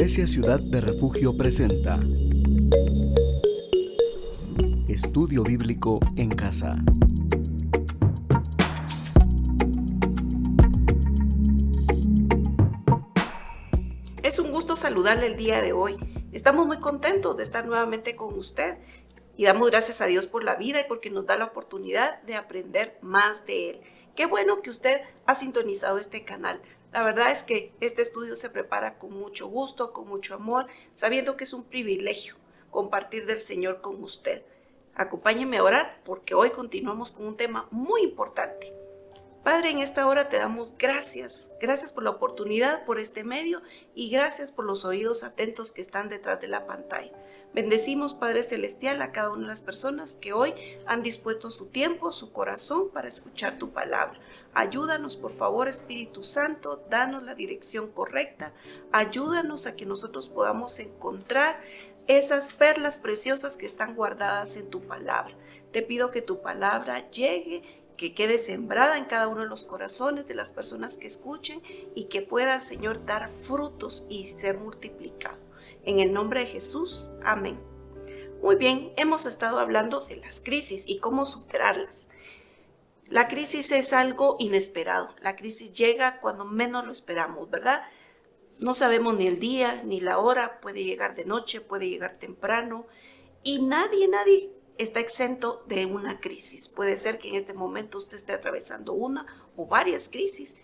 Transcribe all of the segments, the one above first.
Iglesia Ciudad de Refugio presenta Estudio Bíblico en Casa. Es un gusto saludarle el día de hoy. Estamos muy contentos de estar nuevamente con usted y damos gracias a Dios por la vida y porque nos da la oportunidad de aprender más de Él. Qué bueno que usted ha sintonizado este canal. La verdad es que este estudio se prepara con mucho gusto, con mucho amor, sabiendo que es un privilegio compartir del Señor con usted. Acompáñeme a orar porque hoy continuamos con un tema muy importante. Padre, en esta hora te damos gracias. Gracias por la oportunidad, por este medio y gracias por los oídos atentos que están detrás de la pantalla. Bendecimos, Padre Celestial, a cada una de las personas que hoy han dispuesto su tiempo, su corazón para escuchar tu palabra. Ayúdanos, por favor, Espíritu Santo, danos la dirección correcta. Ayúdanos a que nosotros podamos encontrar esas perlas preciosas que están guardadas en tu palabra. Te pido que tu palabra llegue, que quede sembrada en cada uno de los corazones de las personas que escuchen y que pueda, Señor, dar frutos y ser multiplicado. En el nombre de Jesús, amén. Muy bien, hemos estado hablando de las crisis y cómo superarlas. La crisis es algo inesperado. La crisis llega cuando menos lo esperamos, ¿verdad? No sabemos ni el día ni la hora, puede llegar de noche, puede llegar temprano y nadie está exento de una crisis. Puede ser que en este momento usted esté atravesando una o varias crisis,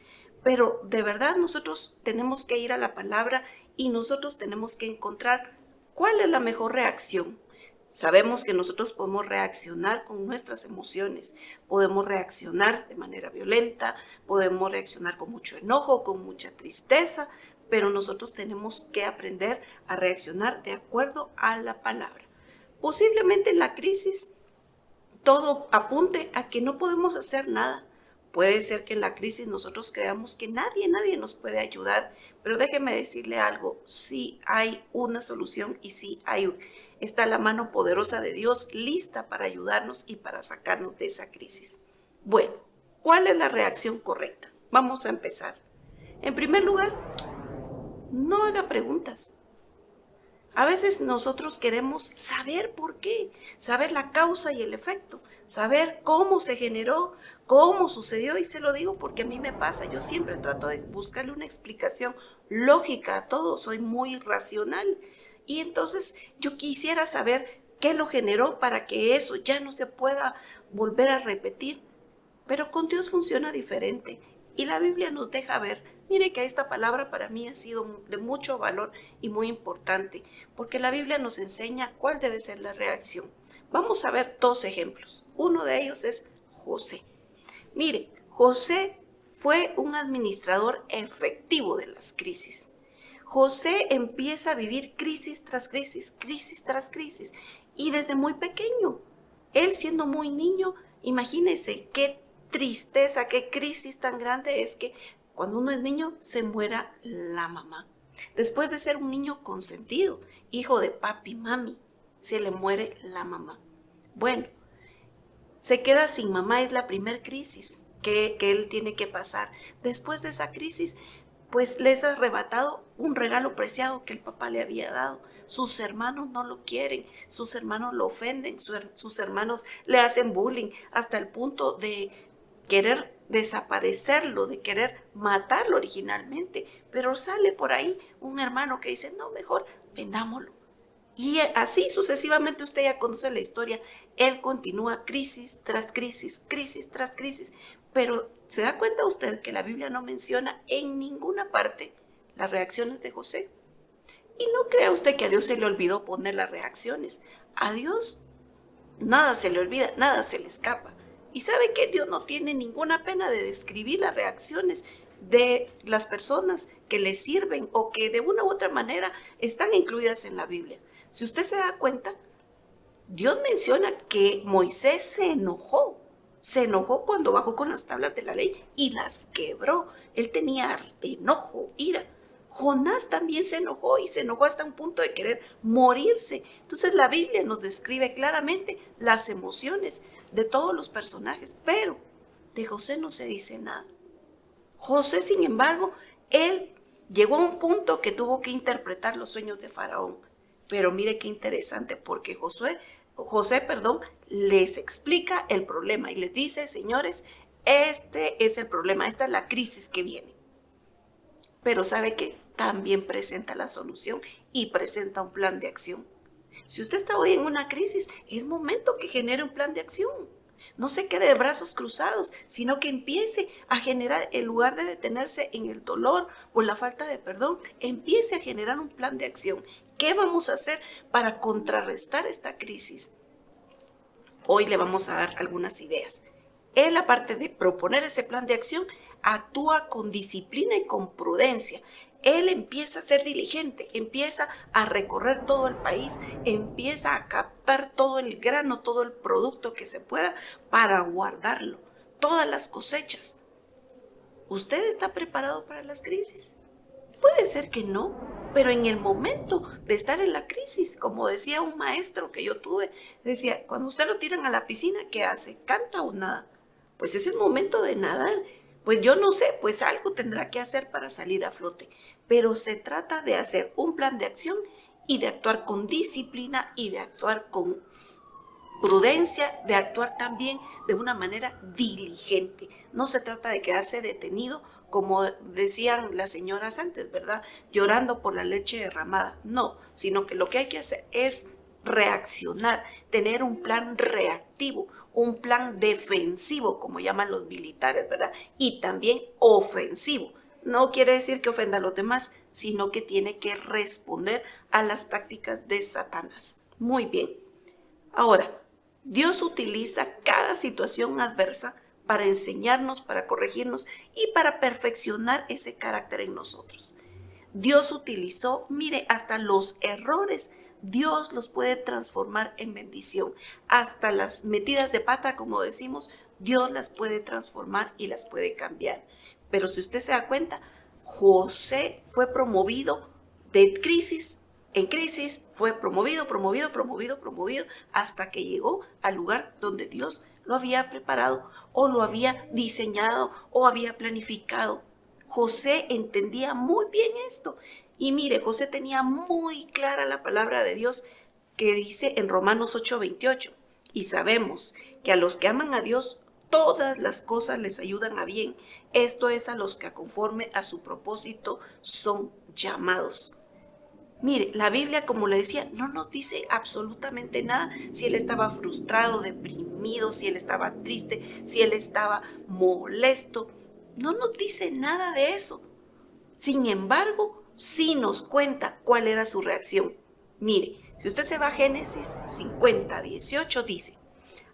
pero de verdad nosotros tenemos que ir a la palabra y nosotros tenemos que encontrar cuál es la mejor reacción. Sabemos que nosotros podemos reaccionar con nuestras emociones, podemos reaccionar de manera violenta, podemos reaccionar con mucho enojo, con mucha tristeza, pero nosotros tenemos que aprender a reaccionar de acuerdo a la palabra. Posiblemente en la crisis todo apunte a que no podemos hacer nada. Puede ser que en la crisis nosotros creamos que nadie nos puede ayudar, pero déjeme decirle algo, sí hay una solución y sí está la mano poderosa de Dios lista para ayudarnos y para sacarnos de esa crisis. Bueno, ¿cuál es la reacción correcta? Vamos a empezar. En primer lugar, no haga preguntas. A veces nosotros queremos saber por qué, saber la causa y el efecto, saber cómo se generó, cómo sucedió, y se lo digo porque a mí me pasa. Yo siempre trato de buscarle una explicación lógica a todo, soy muy racional y entonces yo quisiera saber qué lo generó para que eso ya no se pueda volver a repetir, pero con Dios funciona diferente y la Biblia nos deja ver. Mire que esta palabra para mí ha sido de mucho valor y muy importante, porque la Biblia nos enseña cuál debe ser la reacción. Vamos a ver dos ejemplos. Uno de ellos es José. Mire, José fue un administrador efectivo de las crisis. José empieza a vivir crisis tras crisis, crisis tras crisis, y desde muy pequeño, él siendo muy niño, imagínese qué tristeza, qué crisis tan grande es que cuando uno es niño se muera la mamá. Después de ser un niño consentido, hijo de papi y mami, se le muere la mamá. Bueno, se queda sin mamá, es la primer crisis que él tiene que pasar. Después de esa crisis, pues les ha arrebatado un regalo preciado que el papá le había dado. Sus hermanos no lo quieren, sus hermanos lo ofenden, sus hermanos le hacen bullying hasta el punto de querer desaparecerlo, de querer matarlo originalmente, pero sale por ahí un hermano que dice, no, mejor vendámoslo. Y así sucesivamente usted ya conoce la historia, él continúa crisis tras crisis, crisis tras crisis, pero ¿se da cuenta usted que la Biblia no menciona en ninguna parte las reacciones de José? Y no crea usted que a Dios se le olvidó poner las reacciones. A Dios nada se le olvida, nada se le escapa. Y sabe que Dios no tiene ninguna pena de describir las reacciones de las personas que le sirven o que de una u otra manera están incluidas en la Biblia. Si usted se da cuenta, Dios menciona que Moisés se enojó cuando bajó con las tablas de la ley y las quebró. Él tenía enojo, ira. Jonás también se enojó y se enojó hasta un punto de querer morirse. Entonces la Biblia nos describe claramente las emociones de todos los personajes, pero de José no se dice nada. José, sin embargo, él Llegó a un punto que tuvo que interpretar los sueños de Faraón. Pero mire qué interesante, porque José, les explica el problema y les dice, señores, este es el problema, esta es la crisis que viene. Pero ¿sabe qué? También presenta la solución y presenta un plan de acción. Si usted está hoy en una crisis, es momento que genere un plan de acción. No se quede de brazos cruzados, sino que empiece a generar, en lugar de detenerse en el dolor o la falta de perdón, empiece a generar un plan de acción. ¿Qué vamos a hacer para contrarrestar esta crisis? Hoy le vamos a dar algunas ideas. Él, aparte de proponer ese plan de acción, actúa con disciplina y con prudencia. Él empieza a ser diligente, empieza a recorrer todo el país, empieza a captar todo el grano, todo el producto que se pueda para guardarlo, todas las cosechas. ¿Usted está preparado para las crisis? Puede ser que no, pero en el momento de estar en la crisis, como decía un maestro que yo tuve, decía, cuando usted lo tiran a la piscina, ¿qué hace? ¿Canta o nada? Pues es el momento de nadar. Pues yo no sé, pues algo tendrá que hacer para salir a flote. Pero se trata de hacer un plan de acción y de actuar con disciplina y de actuar con prudencia, de actuar también de una manera diligente. No se trata de quedarse detenido, como decían las señoras antes, ¿verdad? Llorando por la leche derramada. No, sino que lo que hay que hacer es reaccionar, tener un plan reactivo, un plan defensivo, como llaman los militares, ¿verdad? Y también ofensivo. No quiere decir que ofenda a los demás, sino que tiene que responder a las tácticas de Satanás. Muy bien. Ahora, Dios utiliza cada situación adversa para enseñarnos, para corregirnos y para perfeccionar ese carácter en nosotros. Dios utilizó, mire, hasta los errores, Dios los puede transformar en bendición. Hasta las metidas de pata, como decimos, Dios las puede transformar y las puede cambiar. Pero si usted se da cuenta, José fue promovido de crisis en crisis, fue promovido, hasta que llegó al lugar donde Dios lo había preparado o lo había diseñado o había planificado. José entendía muy bien esto. Y mire, José tenía muy clara la palabra de Dios que dice en Romanos 8:28. Y sabemos que a los que aman a Dios, todas las cosas les ayudan a bien. Esto es a los que conforme a su propósito son llamados. Mire, la Biblia, como le decía, no nos dice absolutamente nada si él estaba frustrado, deprimido, si él estaba triste, si él estaba molesto. No nos dice nada de eso. Sin embargo, sí nos cuenta cuál era su reacción. Mire, si usted se va a Génesis 50:18, dice,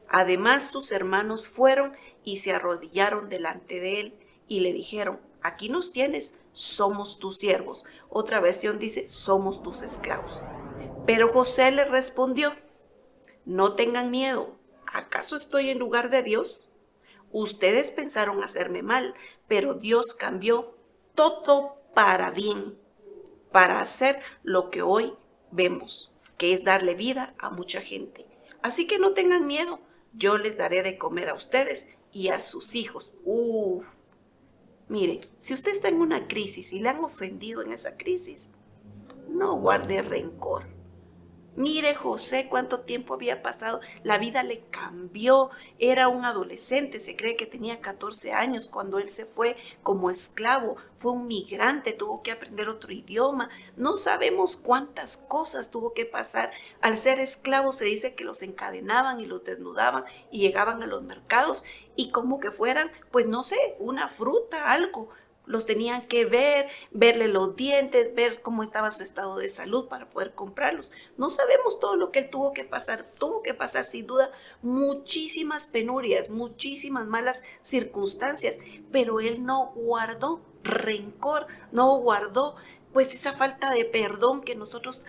además sus hermanos fueron y se arrodillaron delante de él y le dijeron, aquí nos tienes, somos tus siervos. Otra versión dice, somos tus esclavos. Pero José le respondió, no tengan miedo, ¿acaso estoy en lugar de Dios? Ustedes pensaron hacerme mal, pero Dios cambió todo para bien, para hacer lo que hoy vemos, que es darle vida a mucha gente. Así que no tengan miedo, yo les daré de comer a ustedes y a sus hijos. Mire, si usted está en una crisis y le han ofendido en esa crisis, no guarde rencor. Mire José cuánto tiempo había pasado, la vida le cambió, era un adolescente, se cree que tenía 14 años cuando él se fue como esclavo, fue un migrante, tuvo que aprender otro idioma, no sabemos cuántas cosas tuvo que pasar. Al ser esclavo se dice que los encadenaban y los desnudaban y llegaban a los mercados y como que fueran, pues no sé, una fruta, algo. Los tenían que verle los dientes, ver cómo estaba su estado de salud para poder comprarlos. No sabemos todo lo que él tuvo que pasar. Tuvo que pasar sin duda muchísimas penurias, muchísimas malas circunstancias, pero él no guardó rencor, no guardó pues esa falta de perdón que nosotros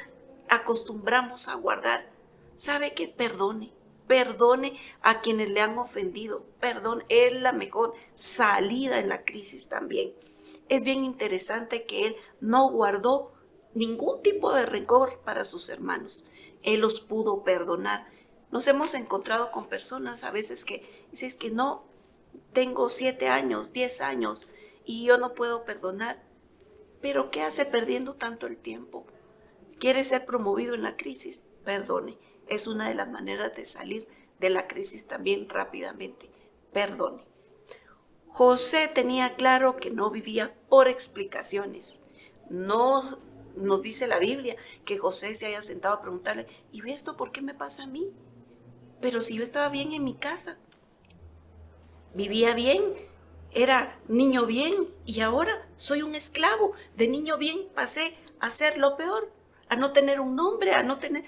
acostumbramos a guardar. ¿Sabe qué? Perdone a quienes le han ofendido. Perdón es la mejor salida en la crisis también. Es bien interesante que él no guardó ningún tipo de rencor para sus hermanos. Él los pudo perdonar. Nos hemos encontrado con personas a veces que dices que no, tengo 7 años, 10 años y yo no puedo perdonar. Pero ¿qué hace perdiendo tanto el tiempo? ¿Quiere ser promovido en la crisis? Perdone. Es una de las maneras de salir de la crisis también rápidamente. Perdone. José tenía claro que no vivía por explicaciones. No nos dice la Biblia que José se haya sentado a preguntarle, ¿y ve esto por qué me pasa a mí? Pero si yo estaba bien en mi casa, vivía bien, era niño bien y ahora soy un esclavo. De niño bien pasé a ser lo peor, a no tener un nombre, a no tener,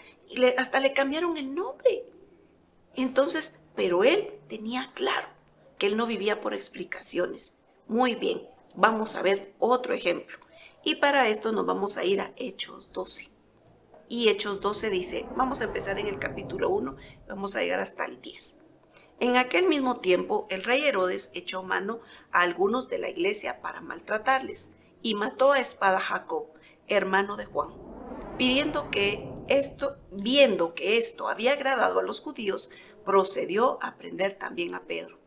hasta le cambiaron el nombre. Entonces, pero él tenía claro que él no vivía por explicaciones. Muy bien, vamos a ver otro ejemplo. Y para esto nos vamos a ir a Hechos 12. Y Hechos 12 dice, vamos a empezar en el capítulo 1, vamos a llegar hasta el 10. En aquel mismo tiempo, el rey Herodes echó mano a algunos de la iglesia para maltratarles y mató a espada a Jacob, hermano de Juan, viendo que esto había agradado a los judíos, procedió a prender también a Pedro.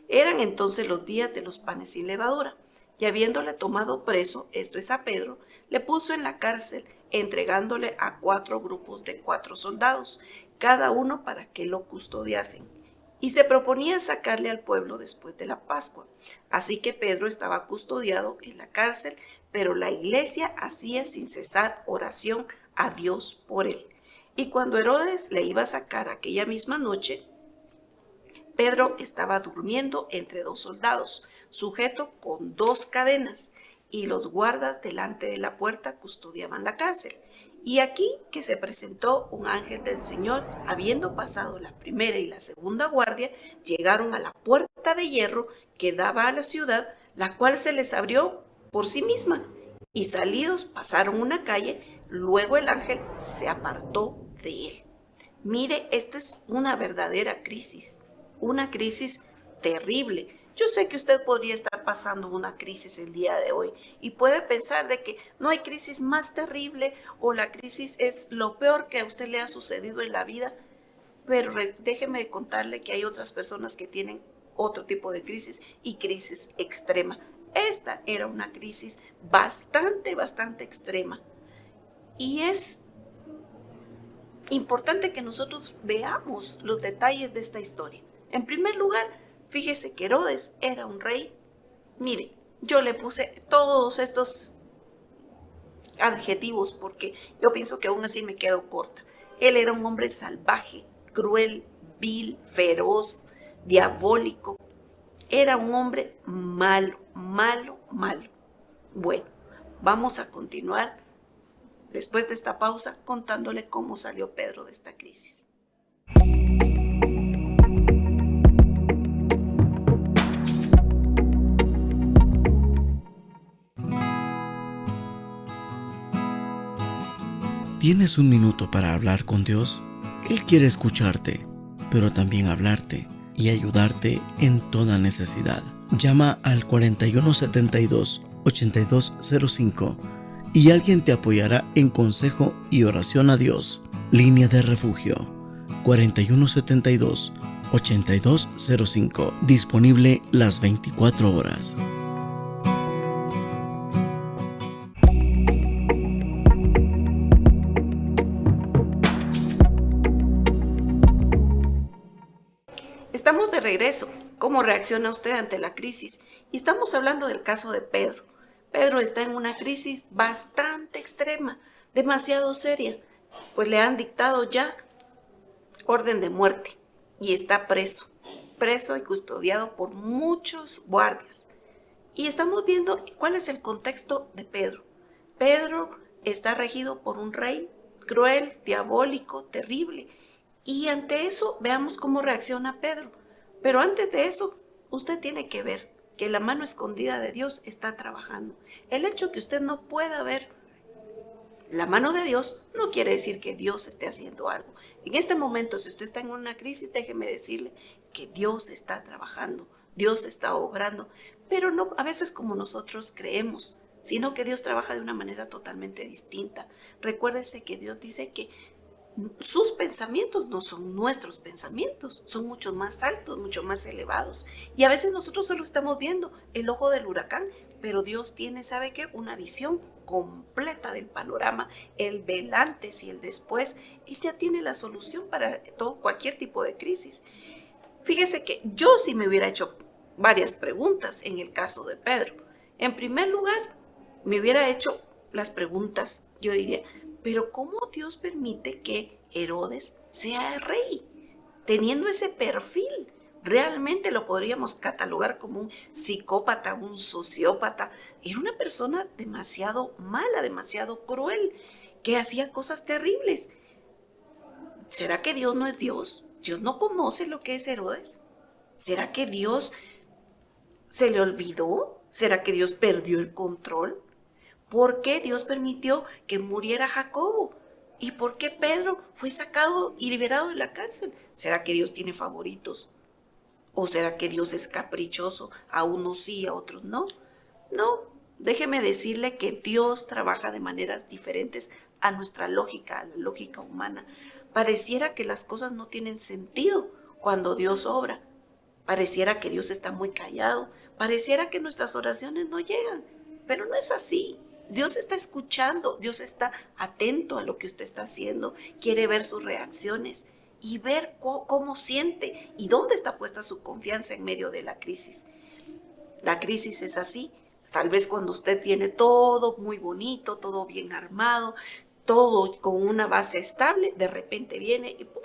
Eran entonces los días de los panes sin levadura, y habiéndole tomado preso, esto es a Pedro, le puso en la cárcel, entregándole a 4 grupos de 4 soldados, cada uno para que lo custodiasen. Y se proponía sacarle al pueblo después de la Pascua. Así que Pedro estaba custodiado en la cárcel, pero la iglesia hacía sin cesar oración a Dios por él. Y cuando Herodes le iba a sacar aquella misma noche, Pedro estaba durmiendo entre 2 soldados, sujeto con 2 cadenas, y los guardas delante de la puerta custodiaban la cárcel. Y aquí que se presentó un ángel del Señor, habiendo pasado la primera y la segunda guardia, llegaron a la puerta de hierro que daba a la ciudad, la cual se les abrió por sí misma, y salidos pasaron una calle, luego el ángel se apartó de él. Mire, esto es una verdadera crisis, una crisis terrible. Yo sé que usted podría estar pasando una crisis el día de hoy y puede pensar de que no hay crisis más terrible o la crisis es lo peor que a usted le ha sucedido en la vida, pero déjeme contarle que hay otras personas que tienen otro tipo de crisis y crisis extrema. Esta era una crisis bastante extrema y es importante que nosotros veamos los detalles de esta historia. En primer lugar, fíjese que Herodes era un rey. Mire, yo le puse todos estos adjetivos porque yo pienso que aún así me quedo corta. Él era un hombre salvaje, cruel, vil, feroz, diabólico. Era un hombre malo. Bueno, vamos a continuar después de esta pausa contándole cómo salió Pedro de esta crisis. ¿Tienes un minuto para hablar con Dios? Él quiere escucharte, pero también hablarte y ayudarte en toda necesidad. Llama al 4172-8205 y alguien te apoyará en consejo y oración a Dios. Línea de Refugio 4172-8205. Disponible las 24 horas. Estamos de regreso. ¿Cómo reacciona usted ante la crisis? Y estamos hablando del caso de Pedro. Pedro está en una crisis bastante extrema, demasiado seria, pues le han dictado ya orden de muerte y está preso y custodiado por muchos guardias. Y estamos viendo cuál es el contexto de Pedro. Pedro está regido por un rey cruel, diabólico, terrible. Y ante eso, veamos cómo reacciona Pedro. Pero antes de eso, usted tiene que ver que la mano escondida de Dios está trabajando. El hecho que usted no pueda ver la mano de Dios no quiere decir que Dios esté haciendo algo. En este momento, si usted está en una crisis, déjeme decirle que Dios está trabajando, Dios está obrando, pero no a veces como nosotros creemos, sino que Dios trabaja de una manera totalmente distinta. Recuérdese que Dios dice que sus pensamientos no son nuestros pensamientos, son mucho más altos, mucho más elevados. Y a veces nosotros solo estamos viendo el ojo del huracán, pero Dios tiene, ¿sabe qué? Una visión completa del panorama, el del antes y el después. Él ya tiene la solución para cualquier tipo de crisis. Fíjese que yo sí me hubiera hecho varias preguntas en el caso de Pedro. En primer lugar, me hubiera hecho las preguntas, yo diría, pero ¿cómo Dios permite que Herodes sea el rey? Teniendo ese perfil, realmente lo podríamos catalogar como un psicópata, un sociópata. Era una persona demasiado mala, demasiado cruel, que hacía cosas terribles. ¿Será que Dios no es Dios? ¿Dios no conoce lo que es Herodes? ¿Será que Dios se le olvidó? ¿Será que Dios perdió el control? ¿Por qué Dios permitió que muriera Jacobo? ¿Y por qué Pedro fue sacado y liberado de la cárcel? ¿Será que Dios tiene favoritos? ¿O será que Dios es caprichoso? A unos sí, a otros no. No, déjeme decirle que Dios trabaja de maneras diferentes a nuestra lógica, a la lógica humana. Pareciera que las cosas no tienen sentido cuando Dios obra. Pareciera que Dios está muy callado. Pareciera que nuestras oraciones no llegan. Pero no es así. Dios está escuchando. Dios está atento a lo que usted está haciendo. Quiere ver sus reacciones y ver cómo siente y dónde está puesta su confianza en medio de la crisis. La crisis es así. Tal vez cuando usted tiene todo muy bonito, todo bien armado, todo con una base estable, de repente viene y ¡pum!,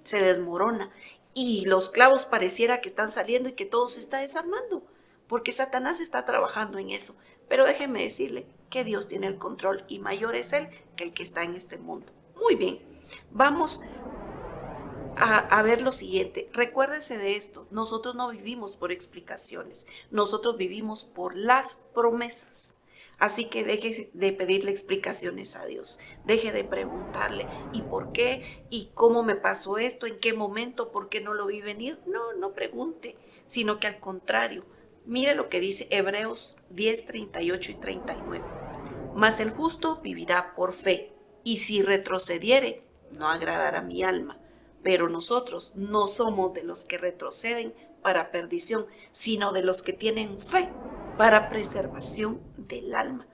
se desmorona. Y los clavos pareciera que están saliendo y que todo se está desarmando, porque Satanás está trabajando en eso. Pero déjeme decirle que Dios tiene el control y mayor es Él que el que está en este mundo. Muy bien, vamos a ver lo siguiente. Recuérdese de esto, nosotros no vivimos por explicaciones, nosotros vivimos por las promesas. Así que deje de pedirle explicaciones a Dios, deje de preguntarle ¿y por qué? ¿Y cómo me pasó esto? ¿En qué momento? ¿Por qué no lo vi venir? No pregunte, sino que al contrario, mire lo que dice Hebreos 10, 38 y 39. Mas el justo vivirá por fe, y si retrocediere, no agradará mi alma. Pero nosotros no somos de los que retroceden para perdición, sino de los que tienen fe para preservación del alma.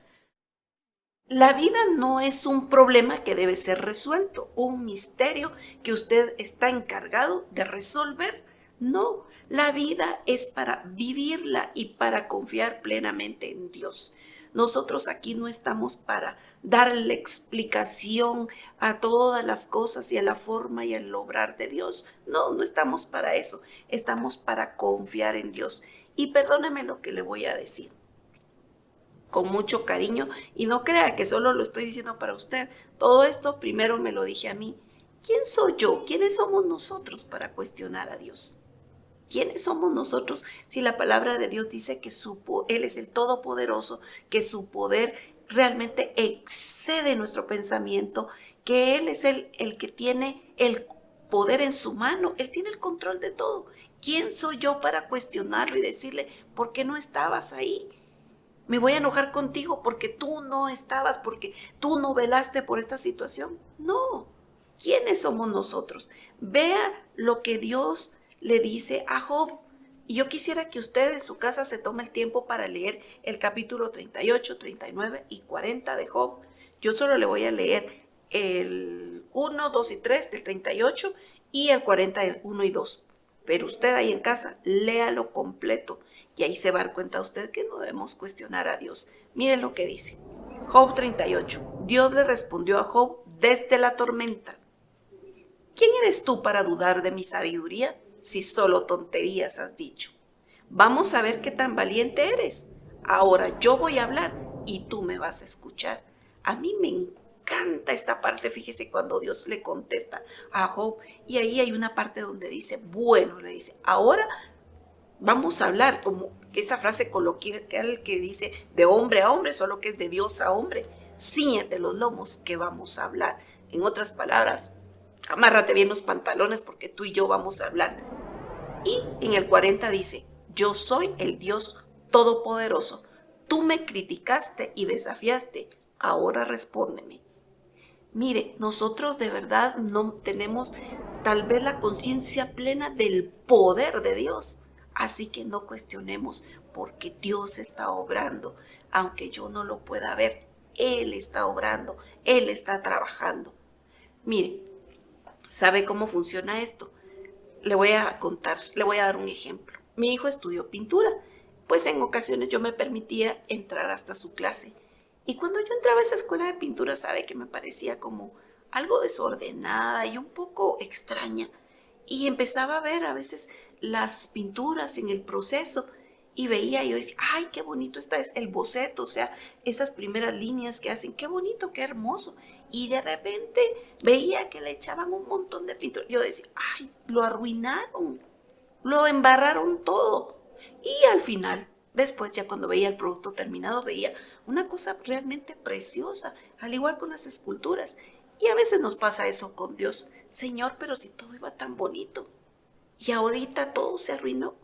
La vida no es un problema que debe ser resuelto, un misterio que usted está encargado de resolver. No, la vida es para vivirla y para confiar plenamente en Dios. Nosotros aquí no estamos para darle explicación a todas las cosas y a la forma y al obrar de Dios. No estamos para eso. Estamos para confiar en Dios. Y perdóneme lo que le voy a decir, con mucho cariño, y no crea que solo lo estoy diciendo para usted. Todo esto primero me lo dije a mí. ¿Quién soy yo? ¿Quiénes somos nosotros para cuestionar a Dios? ¿Quiénes somos nosotros si la palabra de Dios dice que Él es el Todopoderoso, que su poder realmente excede nuestro pensamiento, que Él es el que tiene el poder en su mano? Él tiene el control de todo. ¿Quién soy yo para cuestionarlo y decirle, ¿por qué no estabas ahí? ¿Me voy a enojar contigo porque tú no estabas, porque tú no velaste por esta situación? No. ¿Quiénes somos nosotros? Vea lo que Dios le dice a Job. Y yo quisiera que usted en su casa se tome el tiempo para leer el capítulo 38, 39 y 40 de Job. Yo solo le voy a leer el 1, 2 y 3 del 38 y el 40 del 1 y 2. Pero usted ahí en casa, léalo completo y ahí se va a dar cuenta usted que no debemos cuestionar a Dios. Miren lo que dice. Job 38. Dios le respondió a Job desde la tormenta. ¿Quién eres tú para dudar de mi sabiduría si solo tonterías has dicho? Vamos a ver qué tan valiente eres. Ahora yo voy a hablar y tú me vas a escuchar. A mí me encanta esta parte, fíjese, cuando Dios le contesta a Job, y ahí hay una parte donde dice, bueno, le dice, ahora vamos a hablar, como esa frase coloquial que dice de hombre a hombre, solo que es de Dios a hombre. Cíñete los lomos que vamos a hablar. En otras palabras, amárrate bien los pantalones porque tú y yo vamos a hablar. Y en el 40 dice, yo soy el Dios Todopoderoso. Tú me criticaste y desafiaste, ahora respóndeme. Mire, nosotros de verdad no tenemos tal vez la conciencia plena del poder de Dios. Así que no cuestionemos, porque Dios está obrando, aunque yo no lo pueda ver. Él está obrando, Él está trabajando. Mire, ¿sabe cómo funciona esto? Le voy a contar, le voy a dar un ejemplo. Mi hijo estudió pintura, pues en ocasiones yo me permitía entrar hasta su clase. Y cuando yo entraba a esa escuela de pintura, sabe que me parecía como algo desordenada y un poco extraña. Y empezaba a ver a veces las pinturas en el proceso y veía, y yo decía, ay, qué bonito está el boceto, o sea, esas primeras líneas que hacen, qué bonito, qué hermoso. Y de repente veía que le echaban un montón de pintura. Yo decía, ay, lo arruinaron, lo embarraron todo. Y al final, después ya cuando veía el producto terminado, veía una cosa realmente preciosa, al igual con las esculturas. Y a veces nos pasa eso con Dios. Señor, pero si todo iba tan bonito y ahorita todo se arruinó.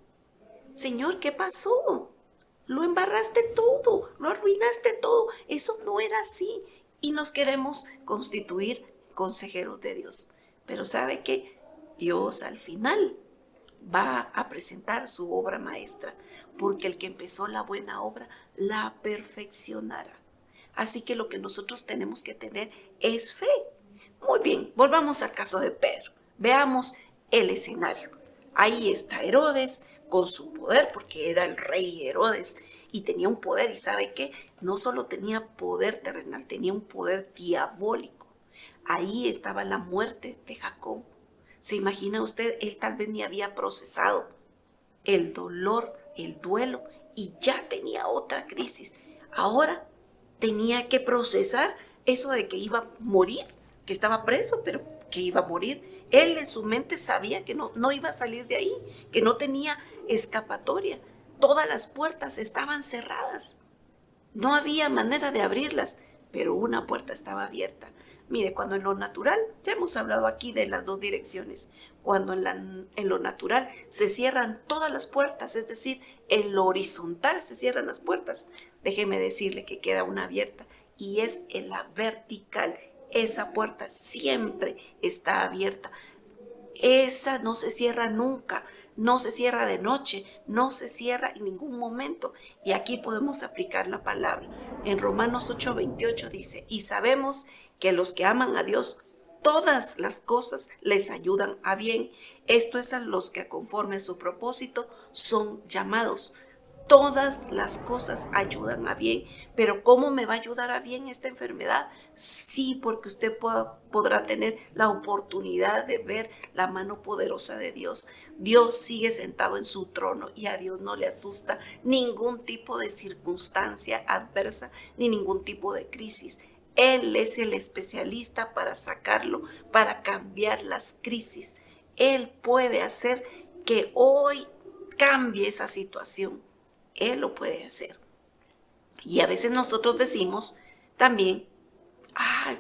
Señor, ¿qué pasó? Lo embarraste todo, lo arruinaste todo. Eso no era así. Y nos queremos constituir consejeros de Dios. Pero ¿sabe qué? Dios al final va a presentar su obra maestra, porque el que empezó la buena obra la perfeccionará. Así que lo que nosotros tenemos que tener es fe. Muy bien, volvamos al caso de Pedro. Veamos el escenario. Ahí está Herodes con su poder, porque era el rey Herodes y tenía un poder. ¿Y sabe qué? No solo tenía poder terrenal, tenía un poder diabólico. Ahí estaba la muerte de Jacob. ¿Se imagina usted? Él tal vez ni había procesado el dolor, el duelo, y ya tenía otra crisis. Ahora tenía que procesar eso de que iba a morir, que estaba preso, pero que iba a morir. Él en su mente sabía que no iba a salir de ahí, que no tenía escapatoria. Todas las puertas estaban cerradas. No había manera de abrirlas, pero una puerta estaba abierta. Mire, cuando en lo natural, ya hemos hablado aquí de las dos direcciones, cuando en lo natural se cierran todas las puertas, es decir, en lo horizontal se cierran las puertas, déjeme decirle que queda una abierta y es en la vertical. Esa puerta siempre está abierta. Esa no se cierra nunca, no se cierra de noche, no se cierra en ningún momento. Y aquí podemos aplicar la palabra. En Romanos 8:28 dice, y sabemos que los que aman a Dios, todas las cosas les ayudan a bien. Esto es a los que conforme a su propósito son llamados. Todas las cosas ayudan a bien, pero ¿cómo me va a ayudar a bien esta enfermedad? Sí, porque usted podrá tener la oportunidad de ver la mano poderosa de Dios. Dios sigue sentado en su trono y a Dios no le asusta ningún tipo de circunstancia adversa ni ningún tipo de crisis. Él es el especialista para sacarlo, para cambiar las crisis. Él puede hacer que hoy cambie esa situación. Él lo puede hacer. Y a veces nosotros decimos también,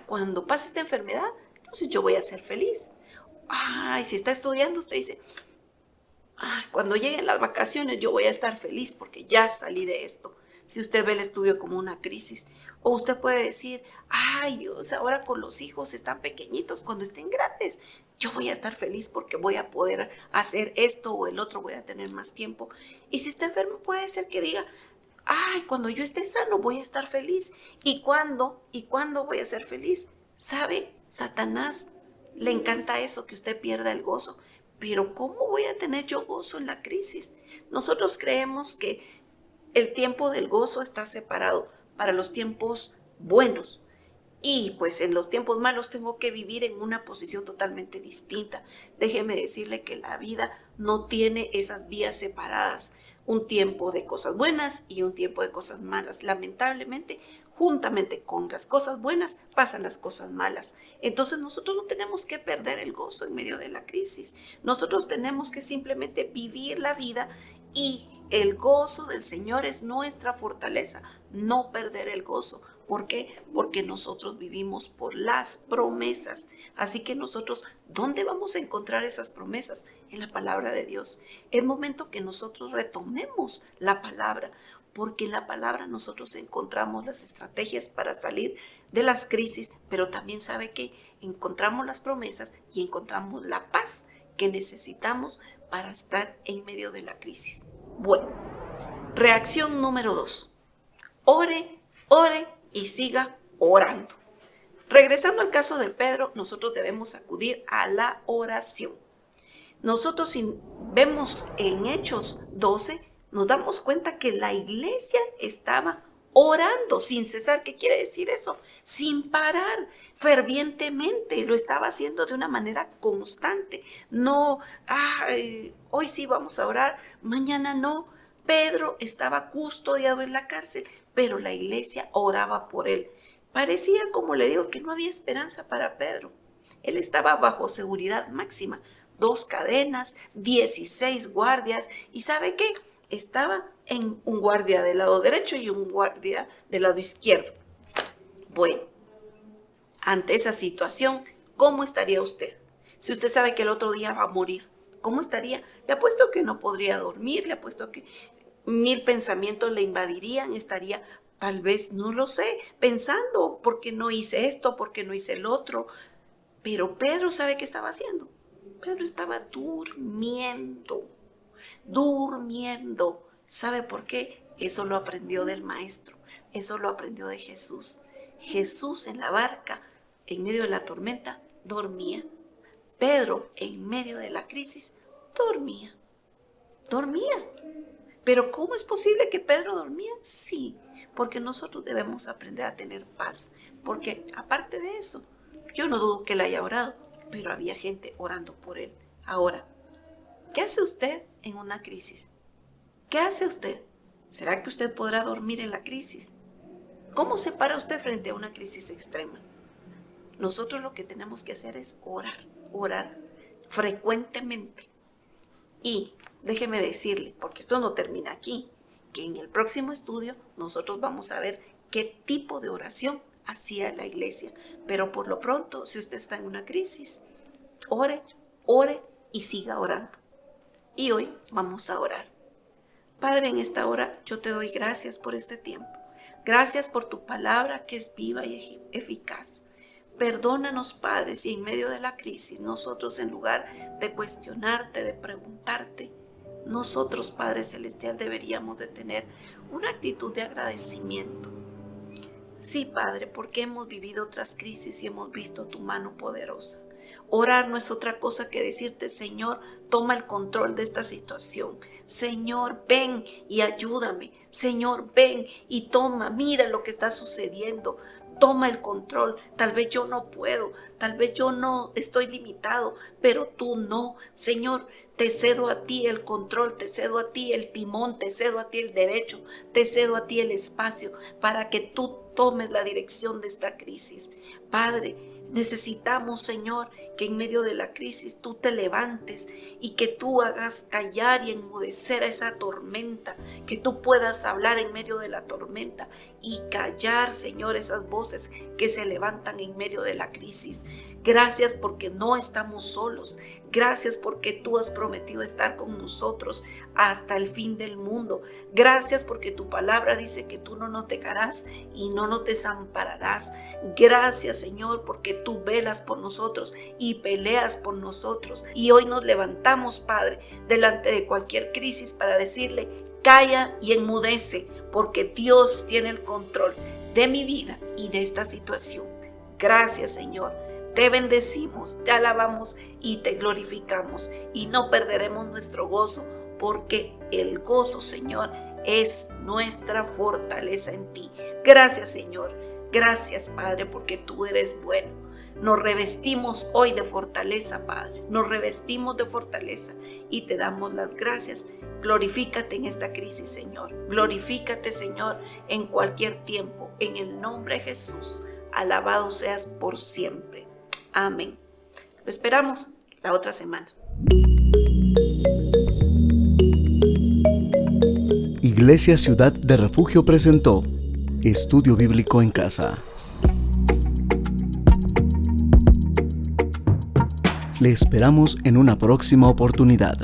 cuando pase esta enfermedad, entonces yo voy a ser feliz. Si está estudiando, usted dice, cuando lleguen las vacaciones yo voy a estar feliz porque ya salí de esto. Si usted ve el estudio como una crisis. O usted puede decir, Dios, ahora con los hijos están pequeñitos, cuando estén grandes, yo voy a estar feliz porque voy a poder hacer esto o el otro, voy a tener más tiempo. Y si está enfermo, puede ser que diga, cuando yo esté sano voy a estar feliz. ¿Y cuándo voy a ser feliz? ¿Sabe? Satanás le encanta eso, que usted pierda el gozo. Pero ¿cómo voy a tener yo gozo en la crisis? Nosotros creemos que el tiempo del gozo está separado para los tiempos buenos. Y pues en los tiempos malos tengo que vivir en una posición totalmente distinta. Déjeme decirle que la vida no tiene esas vías separadas. Un tiempo de cosas buenas y un tiempo de cosas malas. Lamentablemente, juntamente con las cosas buenas, pasan las cosas malas. Entonces nosotros no tenemos que perder el gozo en medio de la crisis. Nosotros tenemos que simplemente vivir la vida y el gozo del Señor es nuestra fortaleza. No perder el gozo. ¿Por qué? Porque nosotros vivimos por las promesas. Así que nosotros, ¿dónde vamos a encontrar esas promesas? En la palabra de Dios. Es momento que nosotros retomemos la palabra, porque en la palabra nosotros encontramos las estrategias para salir de las crisis, pero también sabe que encontramos las promesas y encontramos la paz que necesitamos para estar en medio de la crisis. Bueno, Reacción número 2. Ore, ore y siga orando. Regresando al caso de Pedro, nosotros debemos acudir a la oración. Nosotros si vemos en Hechos 12, nos damos cuenta que la iglesia estaba orando sin cesar. ¿Qué quiere decir eso? Sin parar, fervientemente. Lo estaba haciendo de una manera constante. No, hoy sí vamos a orar, mañana no. Pedro estaba custodiado en la cárcel, pero la iglesia oraba por él. Parecía, como le digo, que no había esperanza para Pedro. Él estaba bajo seguridad máxima. 2 cadenas, 16 guardias. ¿Y sabe qué? Estaba en un guardia del lado derecho y un guardia del lado izquierdo. Bueno, ante esa situación, ¿cómo estaría usted? Si usted sabe que el otro día va a morir, ¿cómo estaría? Le apuesto que no podría dormir, le apuesto que 1000 pensamientos le invadirían, estaría, tal vez, no lo sé, pensando, ¿por qué no hice esto? ¿Por qué no hice el otro? Pero Pedro, ¿sabe qué estaba haciendo? Pedro estaba durmiendo. ¿Sabe por qué? Eso lo aprendió del maestro, eso lo aprendió de Jesús. Jesús en la barca, en medio de la tormenta, dormía. Pedro, en medio de la crisis, dormía. Pero ¿cómo es posible que Pedro dormía? Sí, porque nosotros debemos aprender a tener paz, porque aparte de eso, yo no dudo que él haya orado, pero había gente orando por él. Ahora, ¿qué hace usted en una crisis? ¿Qué hace usted? ¿Será que usted podrá dormir en la crisis? ¿Cómo se para usted frente a una crisis extrema? Nosotros lo que tenemos que hacer es orar frecuentemente. Y déjeme decirle, porque esto no termina aquí, que en el próximo estudio nosotros vamos a ver qué tipo de oración hacía la iglesia. Pero por lo pronto, si usted está en una crisis, ore y siga orando. Y hoy vamos a orar. Padre, en esta hora yo te doy gracias por este tiempo. Gracias por tu palabra que es viva y eficaz. Perdónanos, Padre, si en medio de la crisis nosotros, en lugar de cuestionarte, de preguntarte, nosotros, Padre Celestial, deberíamos de tener una actitud de agradecimiento. Sí, Padre, porque hemos vivido otras crisis y hemos visto tu mano poderosa. Orar no es otra cosa que decirte, Señor, toma el control de esta situación. Señor, ven y ayúdame. Señor, ven y mira lo que está sucediendo. Toma el control. Tal vez yo no puedo, tal vez yo no estoy limitado, pero tú no. Señor, te cedo a ti el control, te cedo a ti el timón, te cedo a ti el derecho, te cedo a ti el espacio para que tú tomes la dirección de esta crisis. Padre, necesitamos, Señor, que en medio de la crisis tú te levantes y que tú hagas callar y enmudecer a esa tormenta, que tú puedas hablar en medio de la tormenta y callar, Señor, esas voces que se levantan en medio de la crisis. Gracias porque no estamos solos. Gracias porque tú has prometido estar con nosotros hasta el fin del mundo. Gracias porque tu palabra dice que tú no nos dejarás y no nos desampararás. Gracias, Señor, porque tú velas por nosotros y peleas por nosotros. Y hoy nos levantamos, Padre, delante de cualquier crisis para decirle, calla y enmudece, porque Dios tiene el control de mi vida y de esta situación. Gracias, Señor. Te bendecimos, te alabamos y te glorificamos y no perderemos nuestro gozo porque el gozo, Señor, es nuestra fortaleza en ti. Gracias, Señor. Gracias, Padre, porque tú eres bueno. Nos revestimos hoy de fortaleza, Padre. Nos revestimos de fortaleza y te damos las gracias. Glorifícate en esta crisis, Señor. Glorifícate, Señor, en cualquier tiempo. En el nombre de Jesús. Alabado seas por siempre. Amén. Lo esperamos la otra semana. Iglesia Ciudad de Refugio presentó Estudio Bíblico en Casa. Le esperamos en una próxima oportunidad.